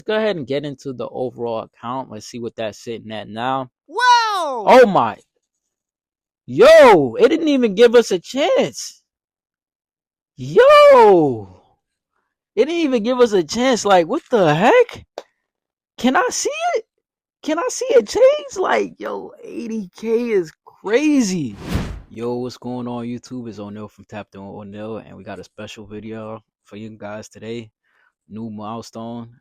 go ahead and get into the overall account. Let's see what that's sitting at now. Wow! Oh my. Yo, it didn't even give us a chance. Yo. It didn't even give us a chance. Like, what the heck? Can I see it? Can I see it change? Like, yo, 80K is crazy. Yo, what's going on YouTube? It's O'Neil from Tapped On O'Neil, and we got a special video for you guys today. New milestone.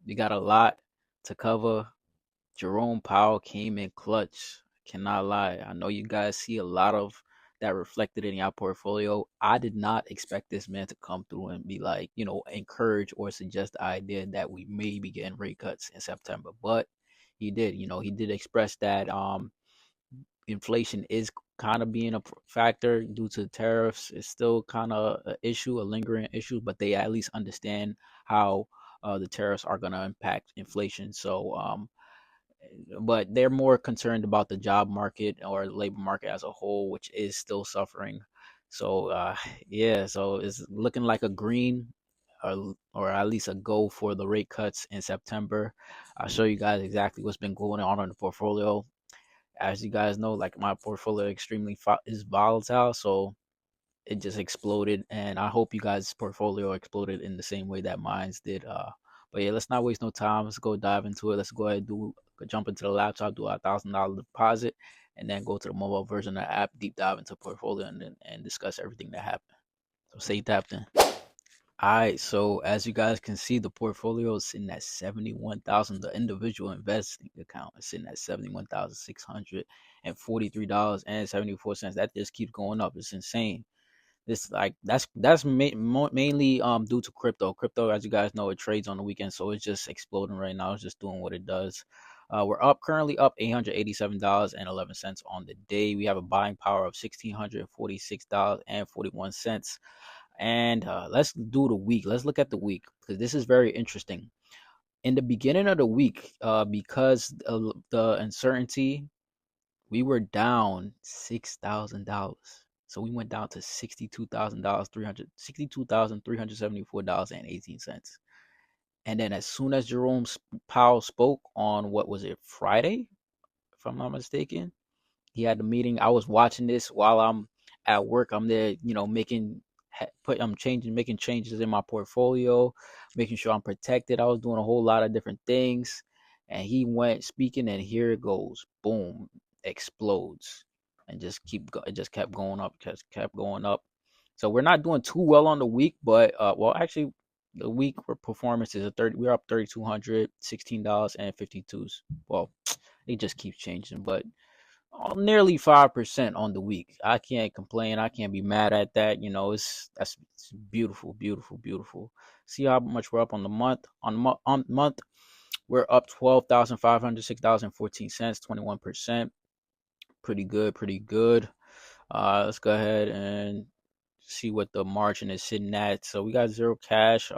We got a lot to cover. Jerome Powell came in clutch. Cannot lie. I know you guys see a lot of that reflected in your portfolio. I did not expect this man to come through and be like, encourage or suggest the idea that we may be getting rate cuts in September. But he did. He did express that inflation is kind of being a factor due to tariffs. It's still kind of an issue, a lingering issue, but they at least understand how the tariffs are going to impact inflation. So, but they're more concerned about the job market or labor market as a whole, which is still suffering. So, yeah, so it's looking like a green or at least a go for the rate cuts in September. I'll show you guys exactly what's been going on in the portfolio. As you guys know, like my portfolio extremely is volatile, so it just exploded, and I hope you guys' portfolio exploded in the same way that mine's did. But yeah, let's not waste no time. Let's go dive into it. Let's go ahead and jump into the laptop, do a $1,000 deposit, and then go to the mobile version of the app, deep dive into portfolio, and discuss everything that happened. So stay tapped in. All right, so as you guys can see, the portfolio is sitting at 71,000. The individual investing account is sitting at $71,643.74. That just keeps going up. It's insane. This like that's mainly due to crypto. Crypto, as you guys know, it trades on the weekend, so it's just exploding right now. It's just doing what it does. We're currently up $887.11 on the day. We have a buying power of $1,646.41. And let's do the week. Let's look at the week because this is very interesting. In the beginning of the week, because of the uncertainty, we were down $6,000. So we went down to $62,000, $62,374.18. And then as soon as Jerome Powell spoke on what was it, Friday, if I'm not mistaken, he had the meeting. I was watching this while I'm at work. I'm there, making changes in my portfolio, making sure I'm protected. I was doing a whole lot of different things, and he went speaking, and here it goes, boom, explodes, and it just kept going up, just kept going up. So we're not doing too well on the week, but well, actually, the week performance is we're up $3,216.52. Well, it just keeps changing, but nearly 5% on the week. I can't complain. I can't be mad at that. It's beautiful, beautiful, beautiful. See how much we're up on the month. On month, we're up $12,506.14, 21%. Pretty good, pretty good. Let's go ahead and see what the margin is sitting at. So we got zero cash.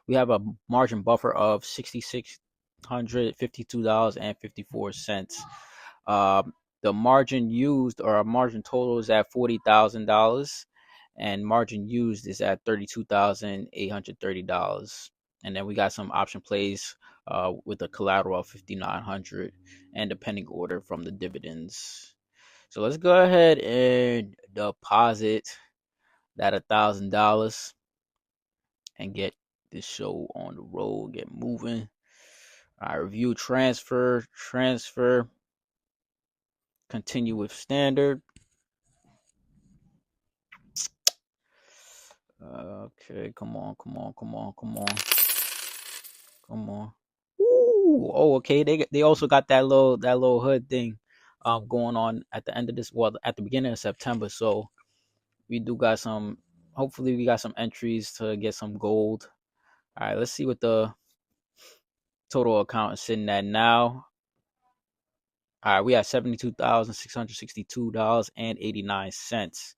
We have a margin buffer of $6,652.54. The margin used or our margin total is at $40,000, and margin used is at $32,830. And then we got some option plays with a collateral of 5,900 and a pending order from the dividends. So let's go ahead and deposit that $1,000 and get this show on the road, get moving. I review transfer, continue with standard. Okay, come on. Ooh, oh, okay. They also got that little hood thing going on at the end of this, well, at the beginning of September. So we do got some, hopefully we got some entries to get some gold. All right, let's see what the total account is sitting at now. All right, we have $72,662.89.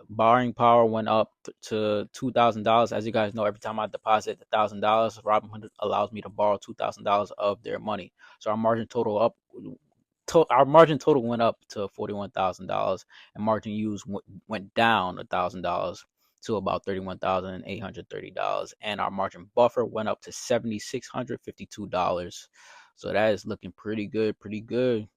Borrowing power went up to $2,000. As you guys know, every time I deposit $1,000, Robinhood allows me to borrow $2,000 of their money. So our margin total went up to $41,000, and margin used went down $1,000 to about $31,830, and our margin buffer went up to $7,652. So that is looking pretty good, pretty good.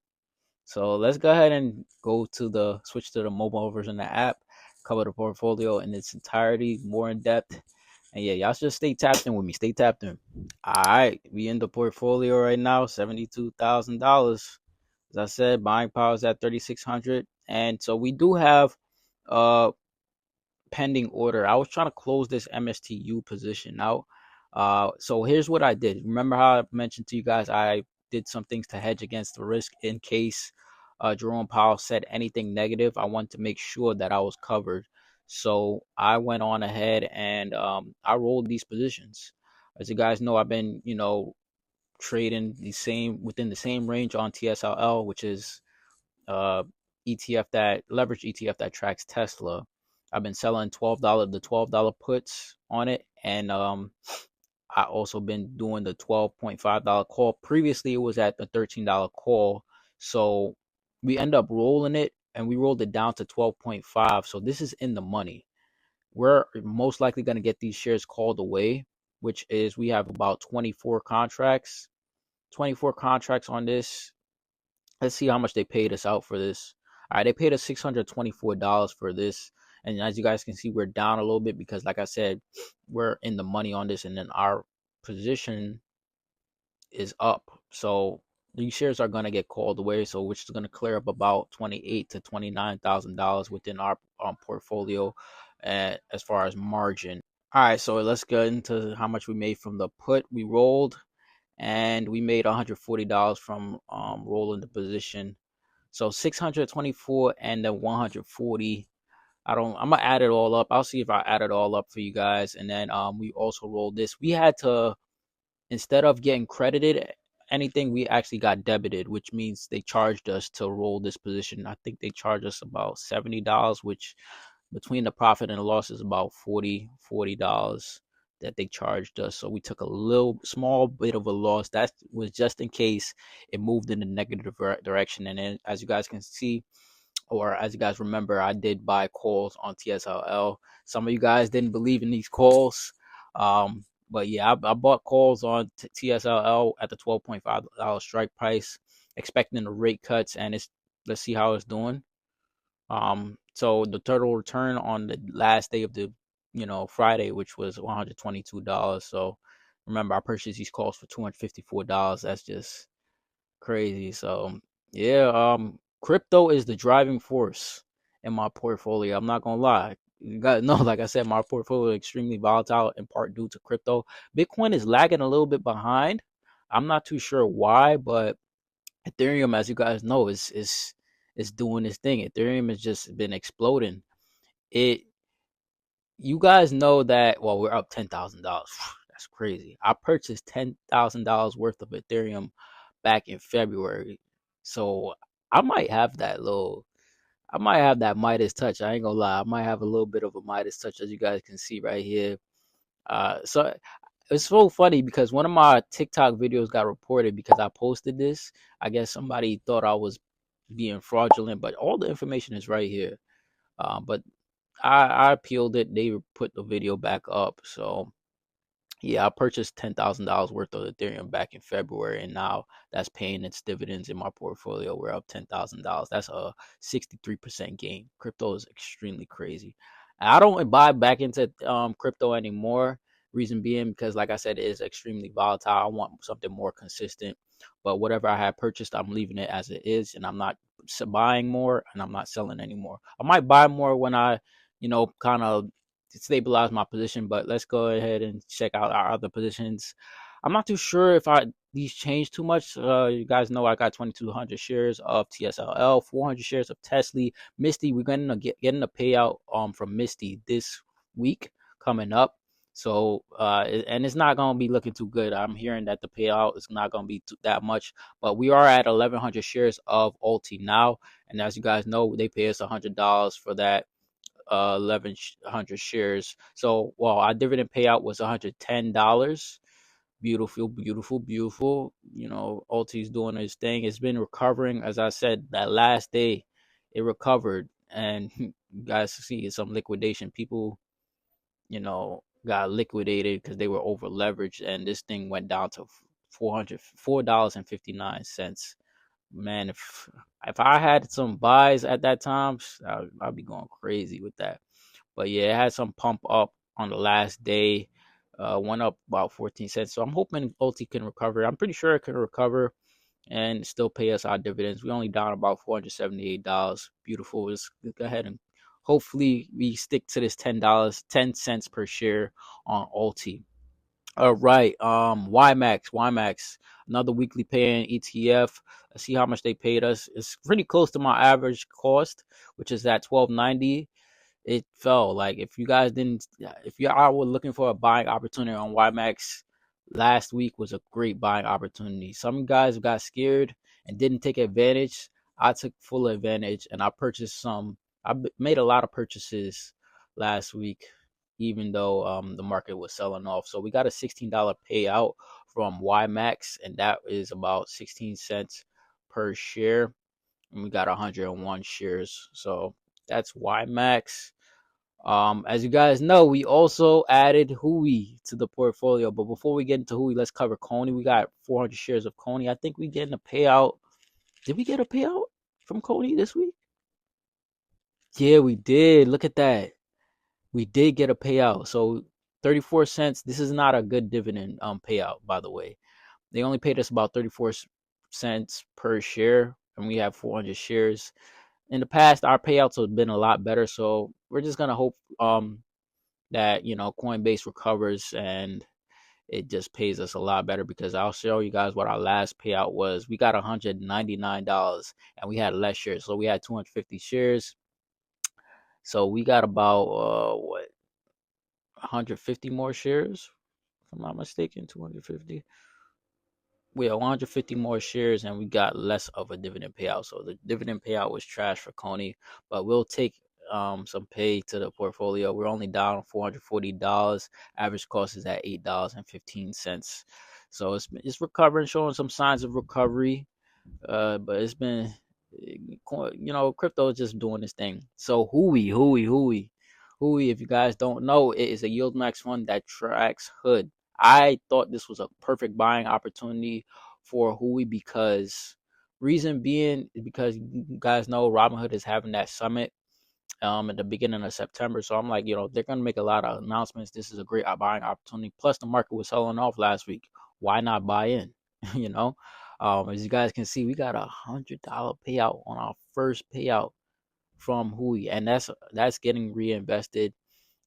So let's go ahead and switch to the mobile version of the app, cover the portfolio in its entirety, more in depth. And yeah, y'all just stay tapped in with me. Stay tapped in. All right, we in the portfolio right now, $72,000. As I said, buying power is at 3,600, and so we do have uh pending order. I was trying to close this MSTU position out. So here's what I did. Remember how I mentioned to you guys I did some things to hedge against the risk in case Jerome Powell said anything negative. I wanted to make sure that I was covered. So I went on ahead and I rolled these positions. As you guys know, I've been, trading within the same range on TSLL, which is uh, leverage ETF that tracks Tesla. I've been selling $12 puts on it, and I also been doing the $12.5 call. Previously, it was at the $13 call, so we end up rolling it, and we rolled it down to 12.5. So this is in the money. We're most likely going to get these shares called away, which is we have about 24 contracts. 24 contracts on this. Let's see how much they paid us out for this. All right, they paid us $624 for this. And as you guys can see, we're down a little bit because, like I said, we're in the money on this, and then our position is up. So these shares are going to get called away, so which is going to clear up about $28,000 to $29,000 within our portfolio, as far as margin. All right, so let's get into how much we made from the put we rolled, and we made $140 from rolling the position. So 624 and then 140. I'm gonna add it all up. I'll see if I add it all up for you guys. And then we also rolled this. We had to, instead of getting credited anything, we actually got debited, which means they charged us to roll this position. I think they charged us about $70, which between the profit and the loss is about $40 that they charged us. So we took a little small bit of a loss. That was just in case it moved in the negative direction. And then, as you guys can see, or as you guys remember, I did buy calls on TSLL. Some of you guys didn't believe in these calls. But yeah, I bought calls on TSLL at the $12.5 strike price, expecting the rate cuts, and let's see how it's doing. So the total return on the last day of the, Friday, which was $122. So remember, I purchased these calls for $254. That's just crazy. So yeah, crypto is the driving force in my portfolio. I'm not gonna lie. You gotta know, like I said, my portfolio is extremely volatile in part due to crypto. Bitcoin is lagging a little bit behind. I'm not too sure why, but Ethereum, as you guys know, is doing this thing. Ethereum has just been exploding. It You guys know that, well, we're up $10,000. That's crazy. I purchased $10,000 worth of Ethereum back in February. So I might have I might have that Midas touch. I ain't gonna lie. I might have a little bit of a Midas touch, as you guys can see right here. So it's so funny because one of my TikTok videos got reported because I posted this. I guess somebody thought I was being fraudulent, but all the information is right here. But I appealed it. They put the video back up. So yeah, I purchased $10,000 worth of Ethereum back in February, and now that's paying its dividends in my portfolio. We're up $10,000. That's a 63% gain. Crypto is extremely crazy. I don't buy back into crypto anymore. Reason being because, like I said, it is extremely volatile. I want something more consistent. But whatever I have purchased, I'm leaving it as it is, and I'm not buying more, and I'm not selling anymore. I might buy more when I, kind of stabilize my position, but let's go ahead and check out our other positions. I'm not too sure if these change too much. You guys know I got 2,200 shares of TSLL, 400 shares of Tesla. MSTY, we're gonna getting a payout from MSTY this week coming up. So and it's not gonna be looking too good. I'm hearing that the payout is not gonna be that much, but we are at 1,100 shares of ULTY now, and as you guys know, they pay us $100 for that 1,100 shares. So, well, our dividend payout was $110. Beautiful, beautiful, beautiful. ULTY's doing his thing. It's been recovering. As I said, that last day, it recovered, and you guys see some liquidation. People got liquidated because they were over leveraged, and this thing went down to $404.59. Man, if I had some buys at that time, I'd be going crazy with that. But yeah, it had some pump up on the last day. Went up about 14 cents. So I'm hoping ULTY can recover. I'm pretty sure it can recover and still pay us our dividends. We only down about $478. Beautiful. Let's go ahead and hopefully we stick to this $10, 10 cents per share on ULTY. All right. YMAX, another weekly paying ETF. Let's see how much they paid us. It's pretty close to my average cost, which is at 12.90. It fell. Like, if you guys didn't, if you are looking for a buying opportunity on YMAX, last week was a great buying opportunity. Some guys got scared and didn't take advantage. I took full advantage and I purchased some. Made a lot of purchases last week, even though the market was selling off. So we got a $16 payout from YMAX, and that is about 16 cents per share. And we got 101 shares. So that's YMAX. As you guys know, we also added Hui to the portfolio. But before we get into Hui, let's cover Coney. We got 400 shares of Coney. I think we getting a payout. Did we get a payout from Coney this week? Yeah, we did. Look at that. We did get a payout. So 34 cents. This is not a good dividend payout, by the way. They only paid us about 34 cents per share, and we have 400 shares. In the past, our payouts have been a lot better. So we're just gonna hope that Coinbase recovers and it just pays us a lot better, because I'll show you guys what our last payout was. We got $199 and we had less shares, so we had 250 shares. So we got about 150 more shares, if I'm not mistaken. 250. We have 150 more shares and we got less of a dividend payout. So the dividend payout was trash for Coney, but we'll take some pay to the portfolio. We're only down $440. Average cost is at $8.15. So it's recovering, showing some signs of recovery. But it's been, crypto is just doing this thing. So Hui. If you guys don't know, it is a yield max fund that tracks Hood. I thought this was a perfect buying opportunity for Hui, because reason being is because you guys know Robinhood is having that summit at the beginning of September. So I'm like, they're gonna make a lot of announcements. This is a great buying opportunity. Plus the market was selling off last week. Why not buy in? you know. As you guys can see, we got $100 payout on our first payout from Hui, and that's getting reinvested.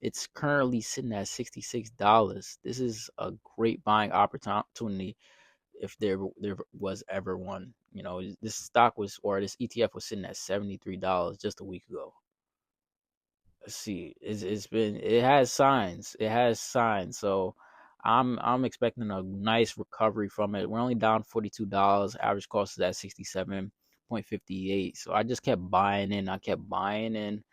It's currently sitting at $66. This is a great buying opportunity if there was ever one. This stock was, or this ETF was sitting at $73 just a week ago. Let's see, it has signs. It has signs. So I'm expecting a nice recovery from it. We're only down $42. Average cost is at 67.58. So I just kept buying in. I kept buying in.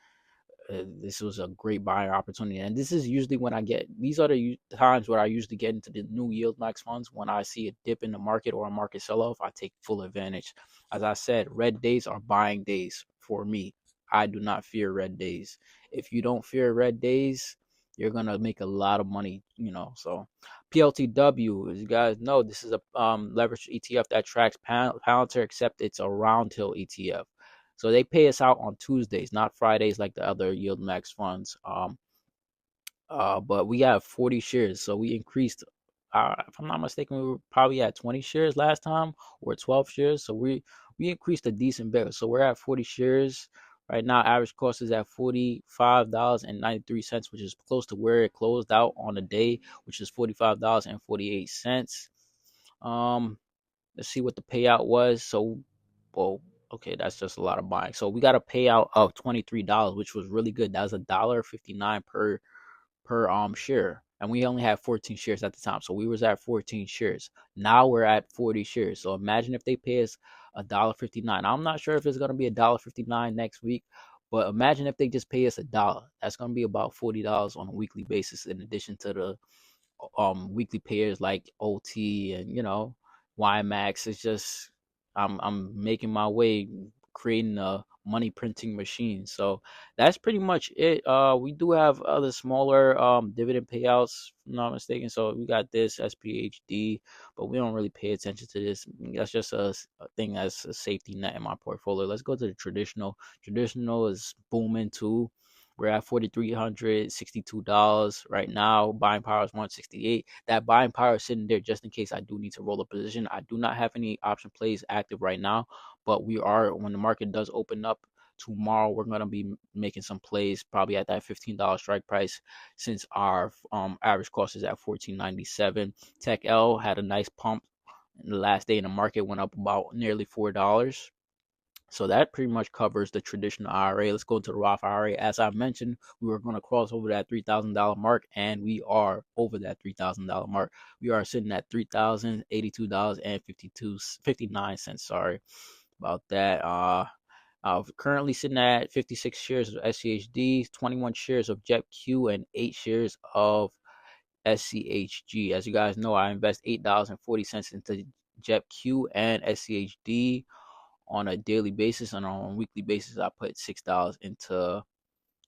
This was a great buying opportunity, and this is usually when these are the times where I usually get into the new yield max funds. When I see a dip in the market or a market sell-off, I take full advantage. As I said, red days are buying days for me. I do not fear red days. If you don't fear red days, you're gonna make a lot of money. So PLTW, as you guys know, this is a leveraged ETF that tracks Palantir, except it's a round hill ETF. So they pay us out on Tuesdays, not Fridays like the other yield max funds. But we have 40 shares, so we increased. If I'm not mistaken, we were probably at 20 shares last time, or 12 shares. So we increased a decent bit. So we're at 40 shares right now. Average cost is at $45.93, which is close to where it closed out on the day, which is $45.48. Let's see what the payout was. So, well, okay, that's just a lot of buying. So we got a payout of $23, which was really good. That was $1.59 per share, and we only had 14 shares at the time. So we was at 14 shares. Now we're at 40 shares. So imagine if they pay us $1.59. I'm not sure if it's gonna be $1.59 next week, but imagine if they just pay us $1. That's gonna be about $40 on a weekly basis, in addition to the weekly payers like OT and YMAX. It's just I'm making my way creating a money printing machine. So that's pretty much it. We do have other smaller dividend payouts, if I'm not mistaken. So we got this SPHD, but we don't really pay attention to this. That's just a thing that's a safety net in my portfolio. Let's go to the traditional. Traditional is booming too. We're at $4,362 right now. Buying power is 168. That buying power is sitting there just in case I do need to roll a position. I do not have any option plays active right now, but we are, when the market does open up tomorrow, we're gonna be making some plays probably at that $15 strike price, since our average cost is at $14.97. Tech L had a nice pump in the last day in the market, went up about nearly $4. So that pretty much covers the traditional IRA. Let's go to the Roth IRA. As I mentioned, we were going to cross over that $3,000 mark, and we are over that $3,000 mark. We are sitting at $3,082.59. Sorry about that. Currently sitting at 56 shares of SCHD, 21 shares of JetQ, and 8 shares of SCHG. As you guys know, I invest $8.40 into JetQ and SCHD on a daily basis, and on a weekly basis I put $6 into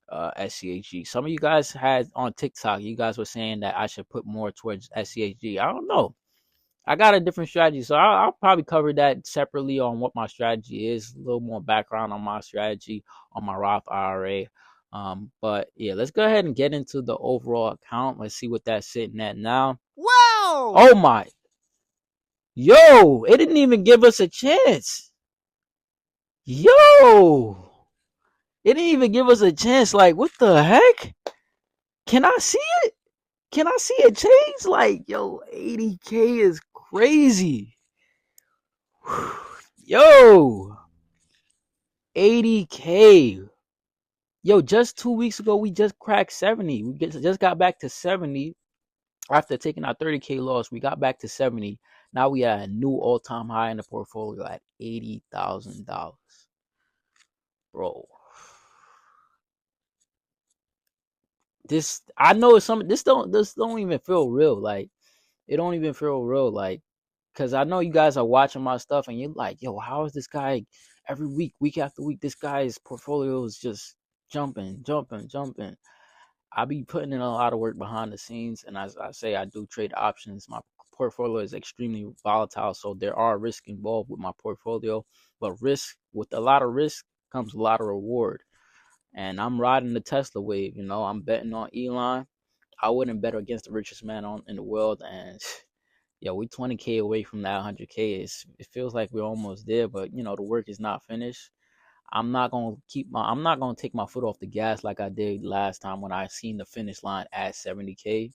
SCHG. Some of you guys had on TikTok, you guys were saying that I should put more towards SCHG. I don't know. I got a different strategy, so I'll probably cover that separately on what my strategy is, a little more background on my strategy on my Roth IRA. But yeah, let's go ahead and get into the overall account. Let's see what that's sitting at now. Wow! Oh my! Yo, it didn't even give us a chance. Yo, it didn't even give us a chance. Like, what the heck? Can I see it? Can I see it change? Like, yo, 80K is crazy. Yo, 80K. Yo, just 2 weeks ago, we just cracked 70. We just got back to 70 after taking our 30K loss. We got back to 70. Now we are a new all-time high in the portfolio at $80,000. Bro. This, I know some, this don't even feel real. Like, it don't even feel real. Like, because I know you guys are watching my stuff and you're like, yo, how is this guy every week after week, this guy's portfolio is just jumping. I be putting in a lot of work behind the scenes, and as I say, I do trade options. My portfolio is extremely volatile, so there are risks involved with my portfolio, but with a lot of risk comes a lot of reward. And I'm riding the Tesla wave. I'm betting on Elon. I wouldn't bet against the richest man in the world, and yeah, we 20K away from that 100K. It feels like we're almost there, but the work is not finished. I'm not gonna take my foot off the gas like I did last time when I seen the finish line at 70K.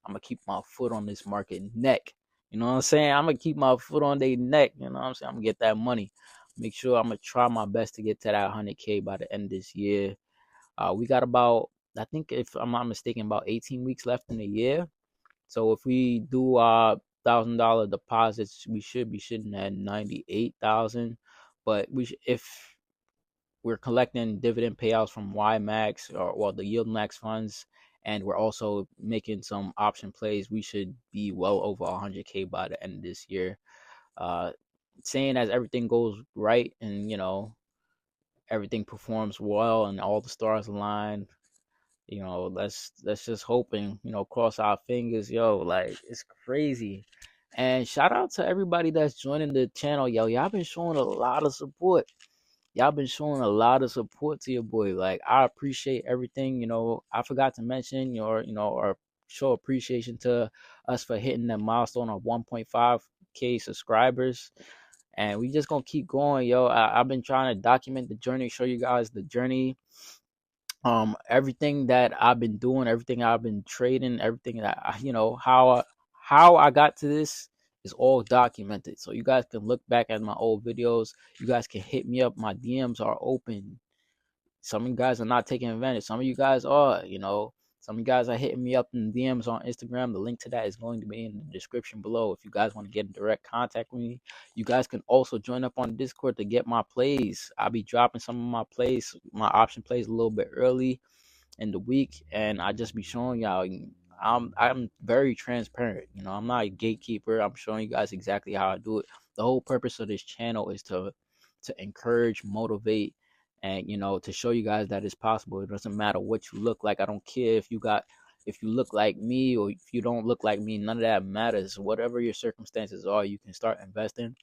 I'm gonna keep my foot on this market neck. You know what I'm saying? I'm gonna keep my foot on their neck. You know what I'm saying? I'm gonna get that money. Make sure I'm gonna try my best to get to that 100K by the end of this year. We got about, I think, if I'm not mistaken, about 18 weeks left in the year. So if we do $1,000 deposits, we should be sitting at 98,000. But if we're collecting dividend payouts from YMAX or the Yield Max funds, and we're also making some option plays, we should be well over 100K by the end of this year. Saying as everything goes right and everything performs well and all the stars align, let's just hope and cross our fingers. Yo, like, it's crazy. And shout out to everybody that's joining the channel. Yo, y'all been showing a lot of support. Y'all been showing a lot of support to your boy. Like, I appreciate everything. I forgot to mention or show appreciation to us for hitting that milestone of 1.5K subscribers. And we just gonna keep going, yo. I've been trying to document the journey, show you guys the journey, everything that I've been doing, everything I've been trading, everything that how I got to this is all documented. So you guys can look back at my old videos. You guys can hit me up. My DMs are open. Some of you guys are not taking advantage. Some of you guys are. Some of you guys are hitting me up in DMs on Instagram. The link to that is going to be in the description below. If you guys want to get in direct contact with me, you guys can also join up on Discord to get my plays. I'll be dropping some of my plays, my option plays, a little bit early in the week, and I just be showing y'all. I'm very transparent. I'm not a gatekeeper. I'm showing you guys exactly how I do it. The whole purpose of this channel is to to encourage, motivate, and to show you guys that it's possible. It doesn't matter what you look like. I don't care if you look like me or if you don't look like me. None of that matters. Whatever your circumstances are, you can start investing.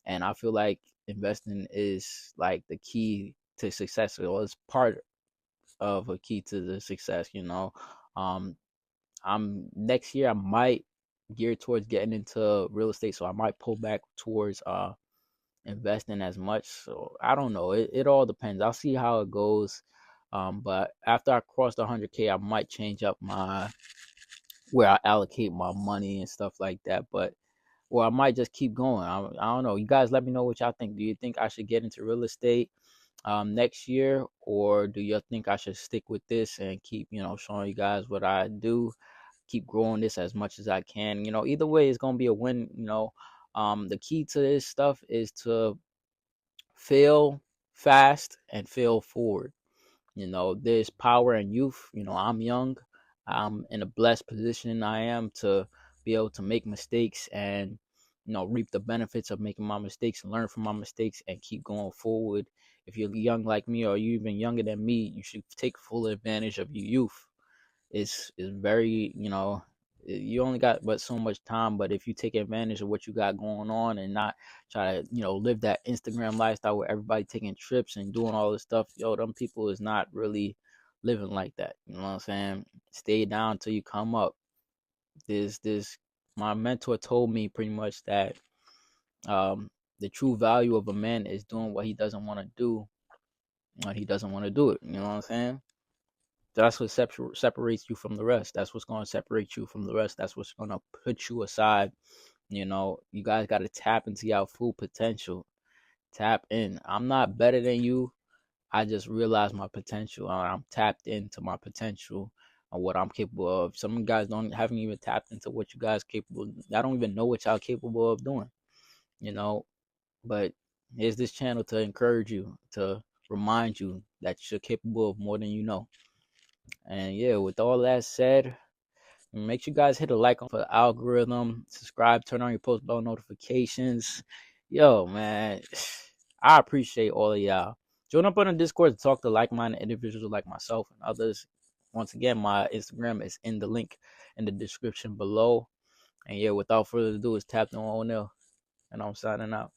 And I feel like investing is like the key to success, or it's part of a key to the success. Um, I'm next year I might gear towards getting into real estate, so I might pull back towards investing as much. So I don't know. It all depends. I'll see how it goes. But after I cross the 100K, I might change up my where I allocate my money and stuff like that. But or I might just keep going. I don't know. You guys let me know what y'all think. Do you think I should get into real estate next year, or do you think I should stick with this and keep showing you guys what I do, keep growing this as much as I can? Either way, it's gonna be a win. The key to this stuff is to fail fast and fail forward. There's power in youth. I'm young. I'm in a blessed position. I am to be able to make mistakes and reap the benefits of making my mistakes and learn from my mistakes and keep going forward. If you're young like me or you even younger than me, you should take full advantage of your youth. It's very, you only got but so much time, but if you take advantage of what you got going on and not try to live that Instagram lifestyle where everybody taking trips and doing all this stuff, them people is not really living like that. You know what I'm saying? Stay down till you come up. This My mentor told me pretty much that um the true value of a man is doing what he doesn't want to do when he doesn't want to do it. You know what I'm saying? That's what separates you from the rest. That's what's going to separate you from the rest. That's what's going to put you aside. You guys got to tap into your full potential. Tap in. I'm not better than you. I just realized my potential. I'm tapped into my potential and what I'm capable of. Some guys haven't even tapped into what you guys capable. I don't even know what y'all capable of doing. You know, but here's this channel to encourage you, to remind you that you're capable of more than you know. And yeah, with all that said, make sure you guys hit a like on for the algorithm, subscribe, turn on your post bell notifications. Yo, man, I appreciate all of y'all. Join up on the Discord to talk to like-minded individuals like myself and others. Once again, my Instagram is in the link in the description below. And yeah, without further ado, it's Tapped on O'Neil, and I'm signing out.